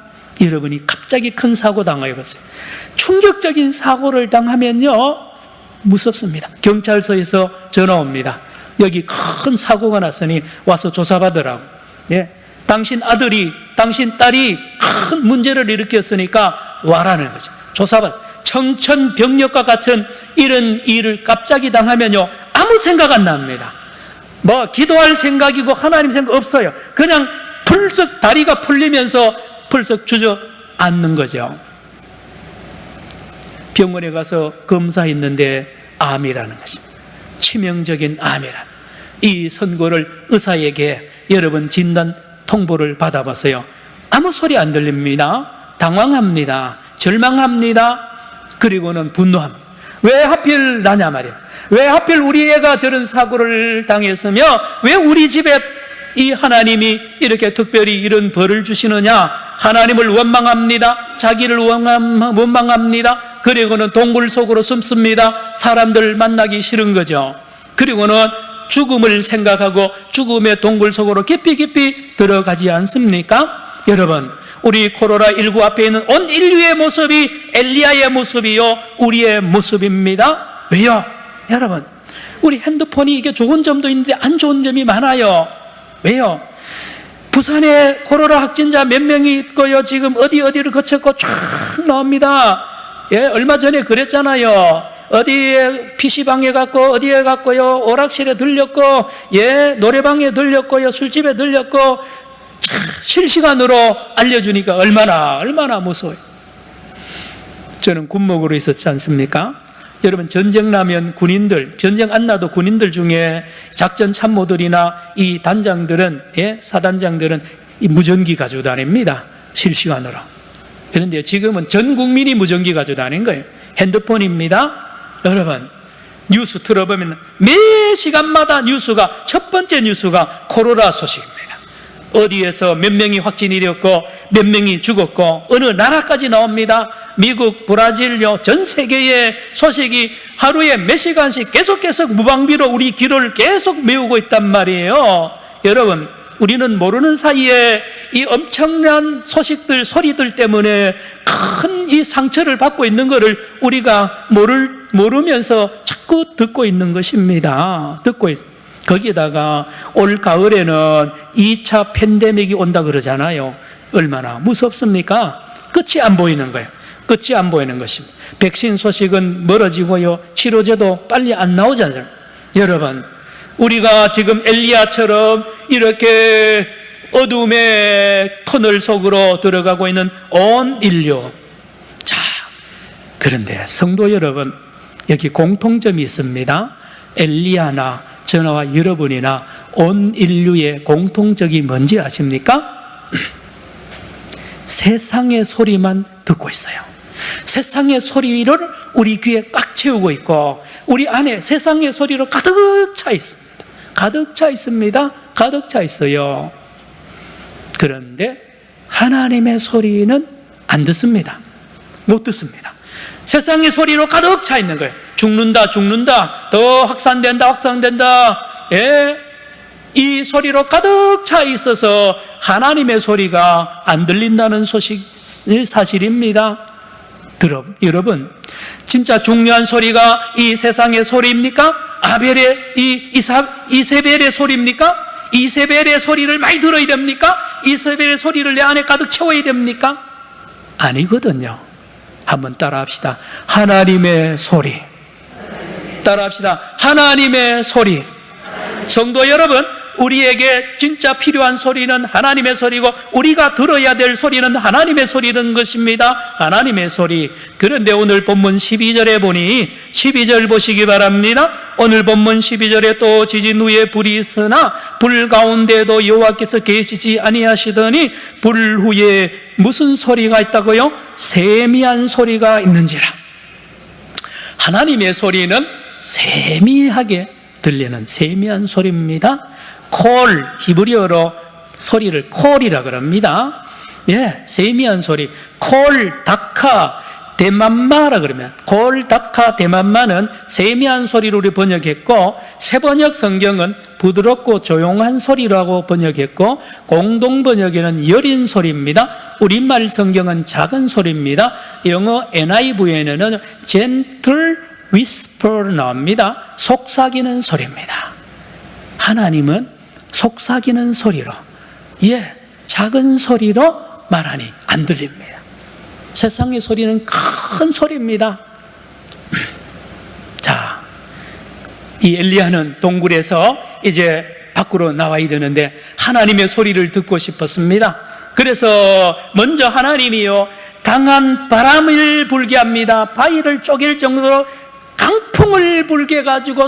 Speaker 1: 여러분이 갑자기 큰 사고 당해봤어요. 충격적인 사고를 당하면요, 무섭습니다. 경찰서에서 전화 옵니다. 여기 큰 사고가 났으니 와서 조사받으라고. 당신 아들이, 당신 딸이 큰 문제를 일으켰으니까 와라는 거죠. 조사받. 청천벽력과 같은 이런 일을 갑자기 당하면요, 아무 생각 안 납니다. 뭐 기도할 생각이고 하나님 생각 없어요. 그냥 풀썩 다리가 풀리면서 풀썩 주저앉는 거죠. 병원에 가서 검사했는데 암이라는 것입니다. 치명적인 암이라. 이 선고를 의사에게 여러분 진단 통보를 받아봤어요. 아무 소리 안 들립니다. 당황합니다. 절망합니다. 그리고는 분노합니다. 왜 하필 나냐 말이야. 왜 하필 우리 애가 저런 사고를 당했으며 왜 우리 집에 이 하나님이 이렇게 특별히 이런 벌을 주시느냐. 하나님을 원망합니다. 자기를 원망합니다. 그리고는 동굴 속으로 숨습니다. 사람들 만나기 싫은 거죠. 그리고는 죽음을 생각하고 죽음의 동굴 속으로 깊이 들어가지 않습니까? 여러분, 우리 코로나19 앞에 있는 온 인류의 모습이 엘리야의 모습이요, 우리의 모습입니다. 왜요? 여러분, 우리 핸드폰이 이게 좋은 점도 있는데 안 좋은 점이 많아요. 왜요? 부산에 코로나 확진자 몇 명이 있고요, 지금 어디를 거쳤고 쫙 나옵니다. 예, 얼마 전에 그랬잖아요. 어디에 PC방에 갔고 어디에 갔고요, 오락실에 들렸고, 예, 노래방에 들렸고요, 술집에 들렸고, 실시간으로 알려주니까 얼마나 무서워요. 저는 군목으로 있었지 않습니까? 여러분, 전쟁 나면 군인들, 전쟁 안 나도 군인들 중에 작전 참모들이나 이 단장들은, 예, 사단장들은 이 무전기 가지고 다닙니다. 실시간으로. 그런데 지금은 전 국민이 무전기 가지고 다니는 거예요. 핸드폰입니다. 여러분, 뉴스 틀어보면 매 시간마다 뉴스가, 첫 번째 뉴스가 코로나 소식입니다. 어디에서 몇 명이 확진이 되었고 몇 명이 죽었고 어느 나라까지 나옵니다. 미국, 브라질요, 전 세계의 소식이 하루에 몇 시간씩 계속 무방비로 우리 귀를 계속 메우고 있단 말이에요. 여러분, 우리는 모르는 사이에 이 엄청난 소식들, 소리들 때문에 큰 이 상처를 받고 있는 것을 우리가 모르면서 자꾸 듣고 있는 것입니다. 거기에다가 올 가을에는 2차 팬데믹이 온다 그러잖아요. 얼마나 무섭습니까? 끝이 안 보이는 거예요. 끝이 안 보이는 것입니다. 백신 소식은 멀어지고요, 치료제도 빨리 안 나오잖아요. 여러분, 우리가 지금 엘리야처럼 이렇게 어둠의 터널 속으로 들어가고 있는 온 인류. 자, 그런데 성도 여러분, 여기 공통점이 있습니다. 엘리야나 저와 여러분이나 온 인류의 공통적이 뭔지 아십니까? 세상의 소리만 듣고 있어요. 세상의 소리를 우리 귀에 꽉 채우고 있고 우리 안에 세상의 소리로 가득 차 있습니다. 가득 차 있어요. 그런데 하나님의 소리는 안 듣습니다. 못 듣습니다. 세상의 소리로 가득 차 있는 거예요. 죽는다, 더 확산된다. 예, 이 소리로 가득 차 있어서 하나님의 소리가 안 들린다는 사실입니다. 여러분, 진짜 중요한 소리가 이 세상의 소리입니까? 아벨의 이세벨의 소리입니까? 이세벨의 소리를 많이 들어야 됩니까? 이세벨의 소리를 내 안에 가득 채워야 됩니까? 아니거든요. 한번 따라합시다. 하나님의 소리. 따라합시다. 하나님의 소리. 성도 여러분, 우리에게 진짜 필요한 소리는 하나님의 소리고 우리가 들어야 될 소리는 하나님의 소리는 것입니다. 하나님의 소리. 그런데 오늘 본문 12절에 보니 12절 보시기 바랍니다. 오늘 본문 12절에 또 지진 후에 불이 있으나 불 가운데도 여호와께서 계시지 아니하시더니 불 후에 무슨 소리가 있다고요? 세미한 소리가 있는지라. 하나님의 소리는 세미하게 들리는 세미한 소리입니다. 콜, 히브리어로 소리를 콜이라 그럽니다. 예, 세미한 소리. 콜, 다카, 데맘마라 그러면 콜, 다카, 데맘마는 세미한 소리로 우리 번역했고, 새번역 성경은 부드럽고 조용한 소리라고 번역했고, 공동 번역에는 여린 소리입니다. 우리말 성경은 작은 소리입니다. 영어 NIV에는 gentle whisper 나옵니다. 속삭이는 소리입니다. 하나님은 속삭이는 소리로, 예, 작은 소리로 말하니 안 들립니다. 세상의 소리는 큰 소리입니다. 자, 이 엘리야는 동굴에서 이제 밖으로 나와야 되는데 하나님의 소리를 듣고 싶었습니다. 그래서 먼저 하나님이요, 강한 바람을 불게 합니다. 바위를 쪼갤 정도로 강풍을 불게 가지고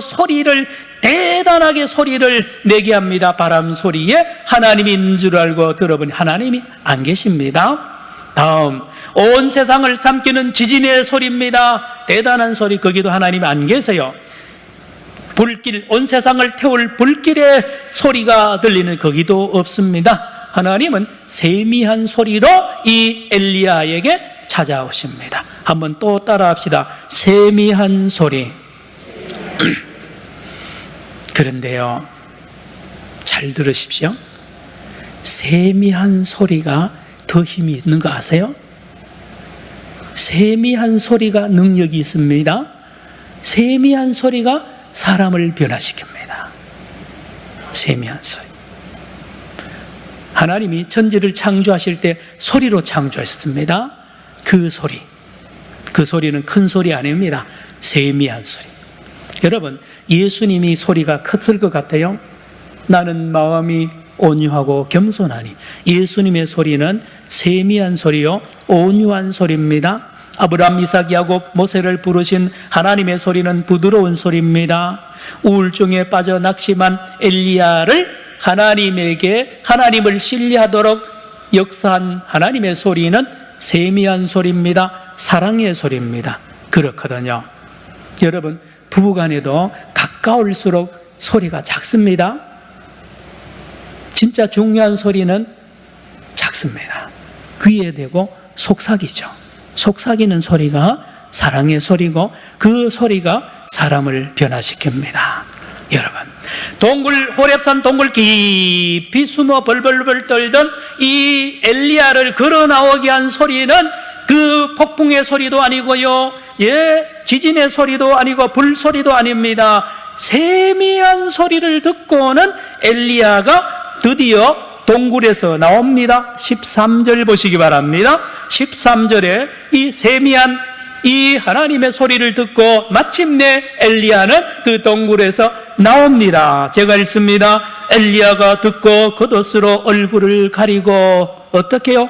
Speaker 1: 대단하게 소리를 내게 합니다. 바람 소리에 하나님인 줄 알고 들어보니 하나님이 안 계십니다. 다음, 온 세상을 삼키는 지진의 소리입니다. 대단한 소리. 거기도 하나님이 안 계세요. 불길, 온 세상을 태울 불길의 소리가 들리는 거기도 없습니다. 하나님은 세미한 소리로 이 엘리야에게 찾아오십니다. 한번 또 따라합시다. 세미한 소리. 그런데요, 잘 들으십시오. 세미한 소리가 더 힘이 있는 거 아세요? 세미한 소리가 능력이 있습니다. 세미한 소리가 사람을 변화시킵니다. 세미한 소리. 하나님이 천지를 창조하실 때 소리로 창조하셨습니다. 그 소리는 큰 소리 아닙니다. 세미한 소리. 여러분, 예수님이 소리가 컸을 것 같아요? 나는 마음이 온유하고 겸손하니. 예수님의 소리는 세미한 소리요, 온유한 소리입니다. 아브라함, 이삭, 야곱, 모세를 부르신 하나님의 소리는 부드러운 소리입니다. 우울증에 빠져 낙심한 엘리야를 하나님을 신뢰하도록 역사한 하나님의 소리는 세미한 소리입니다. 사랑의 소리입니다. 그렇거든요. 여러분, 부부간에도 가까울수록 소리가 작습니다. 진짜 중요한 소리는 작습니다. 귀에 대고 속삭이죠. 속삭이는 소리가 사랑의 소리고, 그 소리가 사람을 변화시킵니다. 여러분, 호렙산 동굴 깊이 숨어 벌벌벌 떨던 이 엘리야를 걸어 나오게 한 소리는 그 폭풍의 소리도 아니고요, 지진의 소리도 아니고 불소리도 아닙니다. 세미한 소리를 듣고는 엘리야가 드디어 동굴에서 나옵니다. 13절 보시기 바랍니다. 13절에 이 세미한 이 하나님의 소리를 듣고 마침내 엘리야는 그 동굴에서 나옵니다. 제가 읽습니다. 엘리야가 듣고 겉옷으로 얼굴을 가리고 어떻게 해요?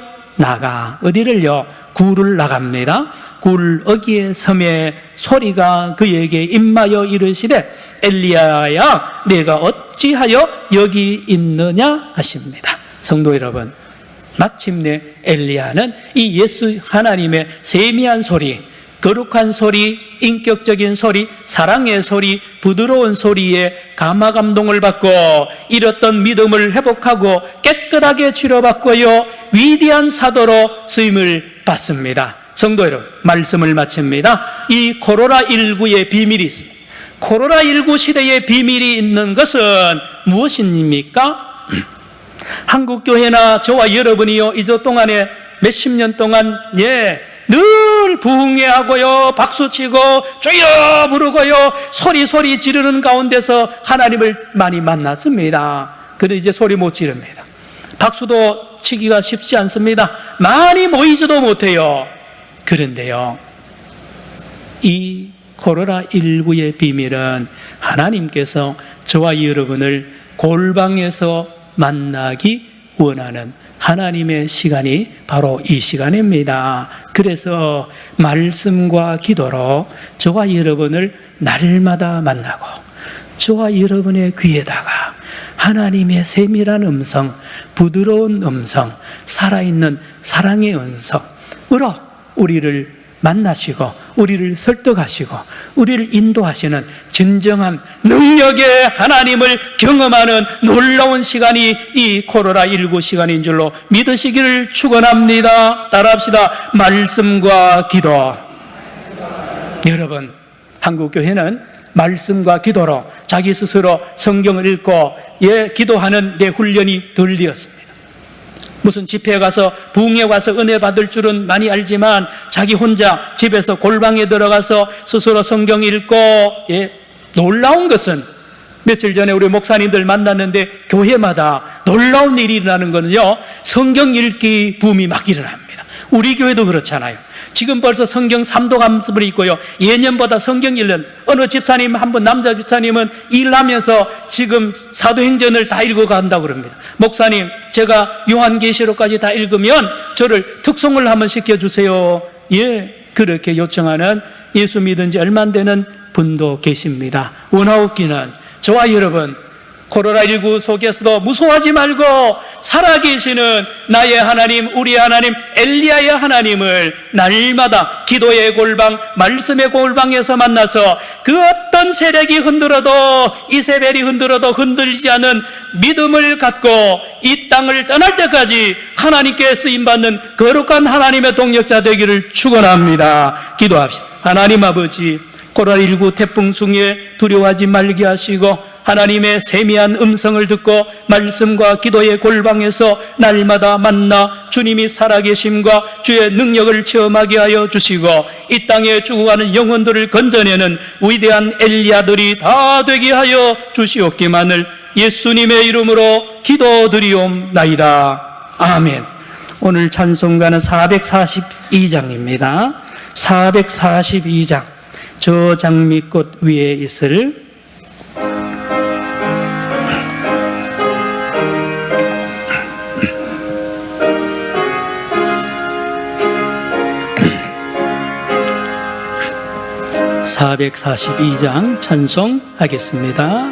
Speaker 1: 어디를요? 굴을 나갑니다. 굴 어귀의 섬에 소리가 그에게 임하여 이르시되, 엘리야야, 내가 어찌하여 여기 있느냐 하십니다. 성도 여러분, 마침내 엘리야는 이 예수 하나님의 세미한 소리, 거룩한 소리, 인격적인 소리, 사랑의 소리, 부드러운 소리에 감화감동을 받고 잃었던 믿음을 회복하고 깨끗하게 치료받고요, 위대한 사도로 쓰임을 받습니다. 성도 여러분, 말씀을 마칩니다. 이 코로나19의 비밀이 있습니다. 코로나19 시대의 비밀이 있는 것은 무엇입니까? 한국교회나 저와 여러분이요, 이조 동안에 몇십 년 동안 늘 부흥회하고요, 박수치고 주여 부르고요, 소리 지르는 가운데서 하나님을 많이 만났습니다. 그런데 이제 소리 못 지릅니다. 박수도 치기가 쉽지 않습니다. 많이 모이지도 못해요. 그런데요, 이 코로나19의 비밀은 하나님께서 저와 여러분을 골방에서 만나기 원하는 하나님의 시간이 바로 이 시간입니다. 그래서 말씀과 기도로 저와 여러분을 날마다 만나고, 저와 여러분의 귀에다가 하나님의 세밀한 음성, 부드러운 음성, 살아있는 사랑의 음성으로 우리를 만나시고 우리를 설득하시고 우리를 인도하시는 진정한 능력의 하나님을 경험하는 놀라운 시간이 이 코로나19 시간인 줄로 믿으시기를 축원합니다. 따라합시다. 말씀과 기도. 여러분, 한국교회는 말씀과 기도로 자기 스스로 성경을 읽고 기도하는 내 훈련이 덜 되었습니다. 무슨 집회에 가서 부흥에 와서 은혜 받을 줄은 많이 알지만 자기 혼자 집에서 골방에 들어가서 스스로 성경 읽고, 놀라운 것은 며칠 전에 우리 목사님들 만났는데 교회마다 놀라운 일이 일어나는 거는요, 성경 읽기 붐이 막 일어납니다. 우리 교회도 그렇잖아요. 지금 벌써 성경 3도 감습을 있고요, 예년보다 성경 읽는 어느 집사님, 한분 남자 집사님은 일하면서 지금 사도행전을 다 읽어간다고 그럽니다. 목사님, 제가 요한계시록까지 다 읽으면 저를 특송을 한번 시켜주세요. 그렇게 요청하는 예수 믿은 지 얼마 안 되는 분도 계십니다. 원하옵기는 저와 여러분 코로나19 속에서도 무서워하지 말고 살아계시는 나의 하나님, 우리 하나님, 엘리야의 하나님을 날마다 기도의 골방, 말씀의 골방에서 만나서 그 어떤 세력이 흔들어도, 이세벨이 흔들어도 흔들리지 않는 믿음을 갖고 이 땅을 떠날 때까지 하나님께 쓰임받는 거룩한 하나님의 동력자 되기를 축원합니다. 기도합시다. 하나님 아버지, 코로나19 태풍 중에 두려워하지 말게 하시고 하나님의 세미한 음성을 듣고 말씀과 기도의 골방에서 날마다 만나 주님이 살아계심과 주의 능력을 체험하게 하여 주시고 이 땅에 죽어가는 영혼들을 건져내는 위대한 엘리야들이 다 되게 하여 주시옵기만을 예수님의 이름으로 기도드리옵나이다. 아멘. 오늘 찬송가는 442장입니다. 442장. 저 장미꽃 위에 있을 (442장) 찬송하겠습니다.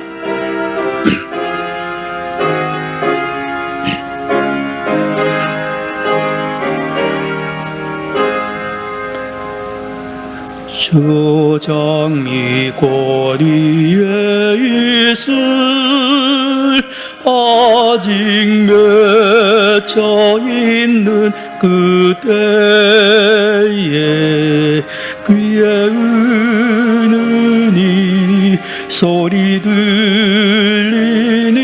Speaker 1: 저 장미꽃 위에 있을 아직 맺혀 있는 그때에 귀에 은은히 소리 들리니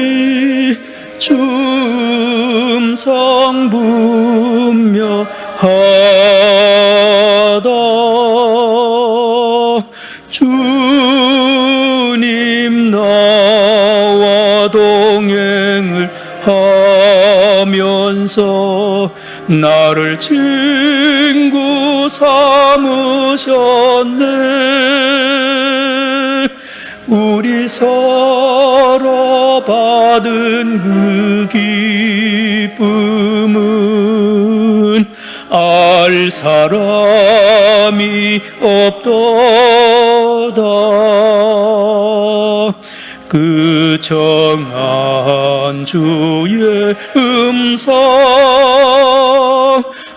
Speaker 1: 춤성 분명하다. 주님 나와 동행을 하면서 나를 친구 삼으셨네. 우리 서로 받은 그 기쁨은 알 사람이 없도다. 그 정한 주의 음성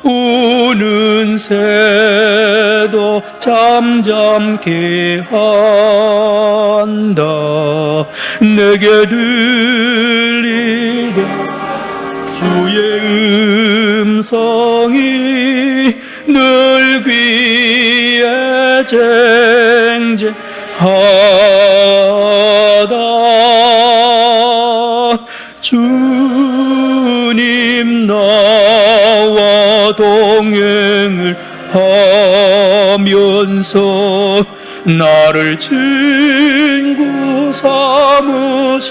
Speaker 1: 우는 새도 잠잠케 한다. 내게 들리던 주의 음성이 늘 귀에 쟁쟁하다. 주님 나와 동행을 하면서 나를 친구 삼으셨네.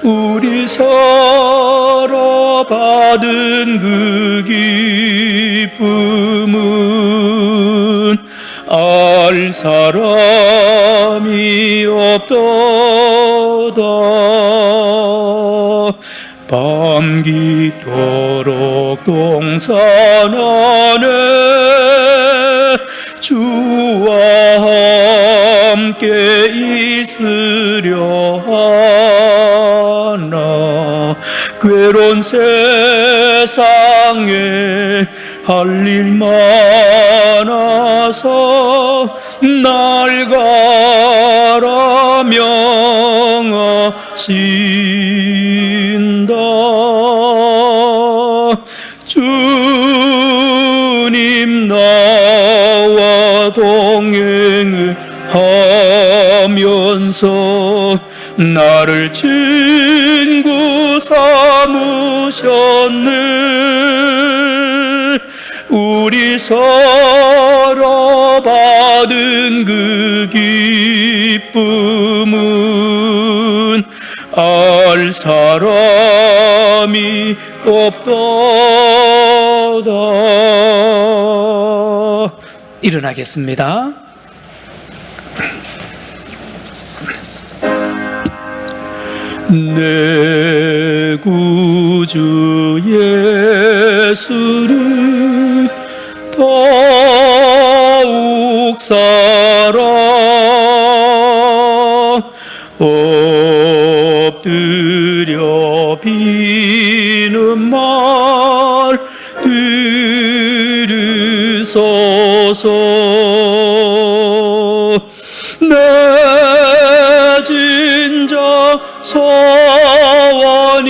Speaker 1: 우리 서로 받은 그 기쁨은 알 사람이 없도다. 밤기도록 동산 안에 주와 함께 있으려 하나. 괴로운 세상에 할 일 많아서 날 가라 명하신다. 주님 나와 동행을 하면서 나를 친구 삼으셨네. 우리 서로 받은 그 기쁨은 알 사람이 없도다. 일어나겠습니다. 내 구주 예수를 더욱 사랑하며 주옵소서. 내 진정 소원이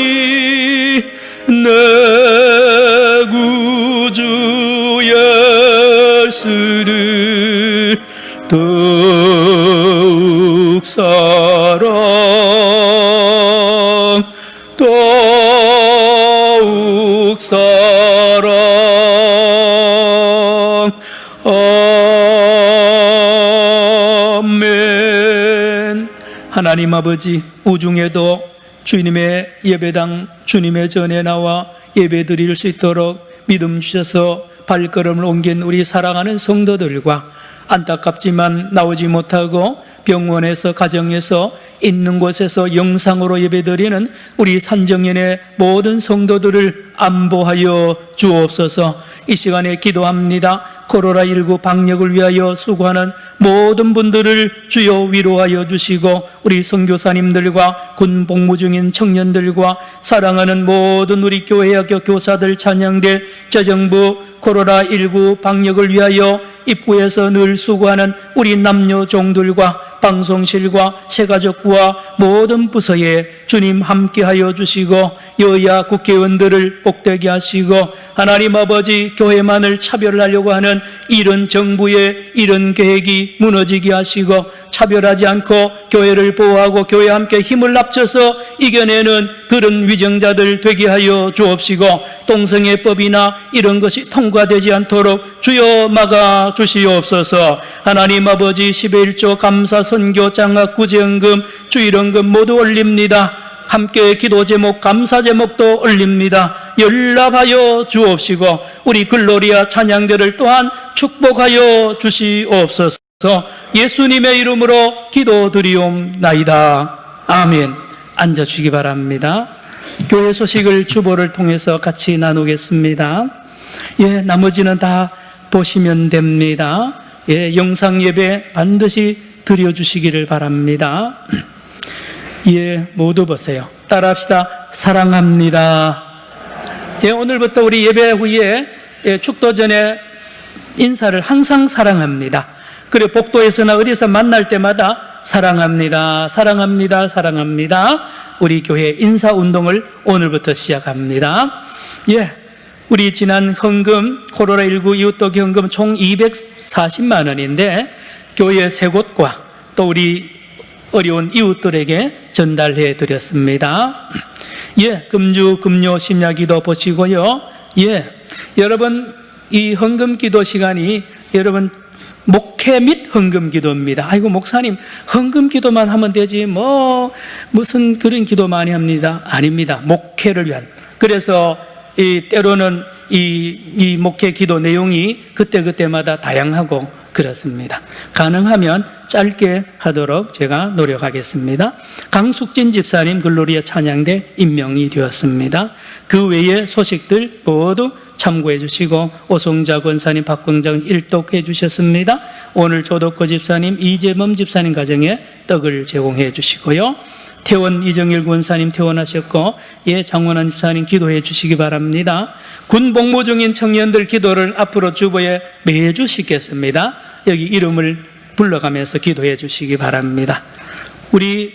Speaker 1: 내 구주 예수를 더욱 사랑, 더욱 사랑. 아멘. 하나님 아버지, 우중에도 주님의 예배당, 주님의 전에 나와 예배 드릴 수 있도록 믿음 주셔서 발걸음을 옮긴 우리 사랑하는 성도들과 안타깝지만 나오지 못하고 병원에서, 가정에서, 있는 곳에서 영상으로 예배드리는 우리 산정연의 모든 성도들을 안보하여 주옵소서. 이 시간에 기도합니다. 코로나19 방역을 위하여 수고하는 모든 분들을 주여 위로하여 주시고, 우리 선교사님들과 군 복무 중인 청년들과 사랑하는 모든 우리 교회학교 교사들, 찬양대, 저정부, 코로나19 방역을 위하여 입구에서 늘 수고하는 우리 남녀 종들과 방송실과 새가족부와 모든 부서에 주님 함께하여 주시고, 여야 국회의원들을 복되게 하시고, 하나님 아버지, 교회만을 차별하려고 하는 이런 정부의 이런 계획이 무너지게 하시고, 차별하지 않고 교회를 보호하고 교회와 함께 힘을 합쳐서 이겨내는 그런 위정자들 되게 하여 주옵시고, 동성애법이나 이런 것이 통과되지 않도록 주여 막아 주시옵소서. 하나님 아버지, 11조 감사 선교 장학 구제연금 주일원금 모두 올립니다. 함께 기도 제목, 감사 제목도 올립니다. 연락하여 주옵시고, 우리 글로리아 찬양대를 또한 축복하여 주시옵소서. 예수님의 이름으로 기도드리옵나이다. 아멘. 앉아주시기 바랍니다. 교회 소식을 주보를 통해서 같이 나누겠습니다. 예, 나머지는 다 보시면 됩니다. 예, 영상 예배 반드시 드려주시기를 바랍니다. 예, 모두 보세요. 따라합시다. 사랑합니다. 예, 오늘부터 우리 예배 후에 축도 전에 인사를 항상 사랑합니다. 그리고 복도에서나 어디서 만날 때마다 사랑합니다, 사랑합니다, 사랑합니다. 우리 교회 인사운동을 오늘부터 시작합니다. 예, 우리 지난 헌금, 코로나19 이웃도우 헌금 총 240만 원인데 교회 세 곳과 또 우리 어려운 이웃들에게 전달해 드렸습니다. 예, 금주, 금요, 심야기도 보시고요. 예, 여러분, 이 헌금 기도 시간이 여러분 목회 및 헌금 기도입니다. 아이고, 목사님, 헌금 기도만 하면 되지, 무슨 그런 기도 많이 합니다. 아닙니다. 목회를 위한. 그래서 때로는 이 목회 기도 내용이 그때그때마다 다양하고 그렇습니다. 가능하면 짧게 하도록 제가 노력하겠습니다. 강숙진 집사님 글로리아 찬양대 임명이 되었습니다. 그 외의 소식들 모두 참고해 주시고, 오송자 권사님, 박광장 일독해 주셨습니다. 오늘 조덕호 집사님, 이재범 집사님 가정에 떡을 제공해 주시고요. 퇴원 이정일 권사님 퇴원하셨고, 예, 장원환 집사님 기도해 주시기 바랍니다. 군 복무 중인 청년들 기도를 앞으로 주보에 매주 싣겠습니다. 여기 이름을 불러가면서 기도해 주시기 바랍니다. 우리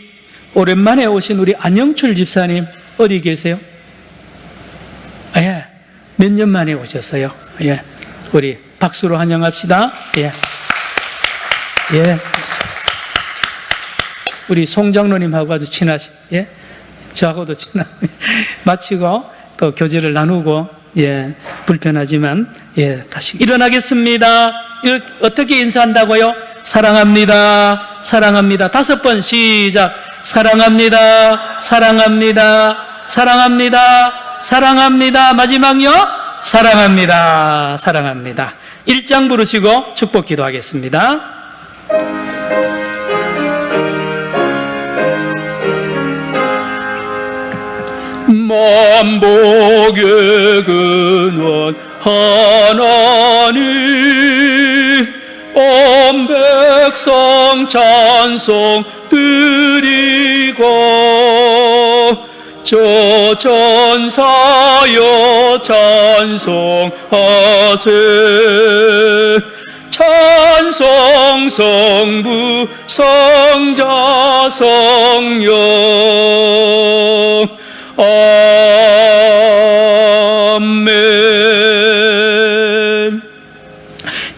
Speaker 1: 오랜만에 오신 우리 안영출 집사님 어디 계세요? 예, 몇 년 만에 오셨어요. 예, 우리 박수로 환영합시다. 예, 예. 우리 송 장로님하고 아주 친하신, 예, 저하고도 친한, 마치고 또 교제를 나누고, 예, 불편하지만, 예, 다시 일어나겠습니다. 어떻게 인사한다고요? 사랑합니다, 사랑합니다. 5번 시작. 사랑합니다, 사랑합니다, 사랑합니다, 사랑합니다. 마지막요, 사랑합니다, 사랑합니다. 1장 부르시고 축복 기도하겠습니다. 만복의 근원 하나님, 온 백성 찬송 드리고, 저 전사여 찬송하세. 찬송 성부 성자 성령 아멘.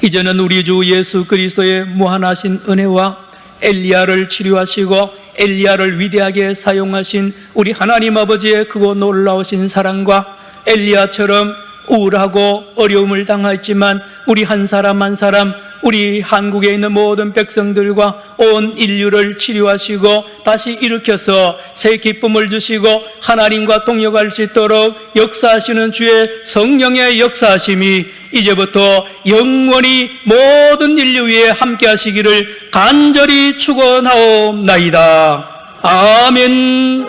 Speaker 1: 이제는 우리 주 예수 그리스도의 무한하신 은혜와 엘리야를 치료하시고 엘리야를 위대하게 사용하신 우리 하나님 아버지의 크고 놀라우신 사랑과 엘리야처럼 우울하고 어려움을 당했지만 우리 한 사람 한 사람, 우리 한국에 있는 모든 백성들과 온 인류를 치료하시고 다시 일으켜서 새 기쁨을 주시고 하나님과 동역할 수 있도록 역사하시는 주의 성령의 역사하심이 이제부터 영원히 모든 인류 위에 함께 하시기를 간절히 축원하옵나이다. 아멘.